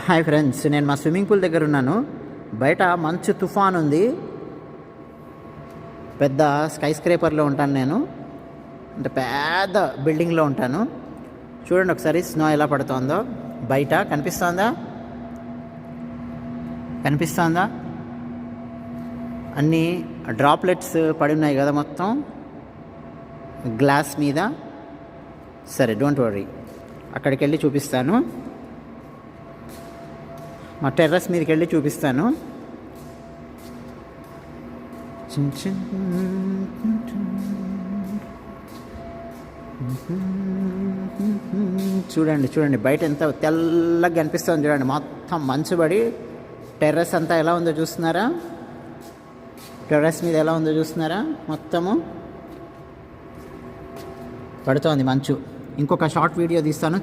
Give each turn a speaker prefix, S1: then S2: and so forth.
S1: Hi friends, నేను మా swimming pool దగ్గర ఉన్నాను. బయట మంచు తుఫాన్ ఉంది. పెద్ద స్కై స్క్రేపర్లో ఉంటాను నేను, అంటే పెద్ద బిల్డింగ్లో ఉంటాను. చూడండి ఒకసారి స్నో ఎలా పడుతుందో. బయట కనిపిస్తుందా? అన్నీ డ్రాప్లెట్స్ పడి ఉన్నాయి కదా మొత్తం గ్లాస్ మీద. సరే, డోంట్ వరీ, అక్కడికి వెళ్ళి చూపిస్తాను. మా టెర్రస్ మీదకి వెళ్ళి చూపిస్తాను. చూడండి బయట ఎంత తెల్లగా కనిపిస్తుంది. చూడండి, మొత్తం మంచు పడి టెర్రస్ అంతా ఎలా ఉందో చూస్తున్నారా? టెర్రస్ మీద ఎలా ఉందో చూస్తున్నారా? మొత్తము పడుతోంది మంచు. ఇంకొక షార్ట్ వీడియో తీస్తాను.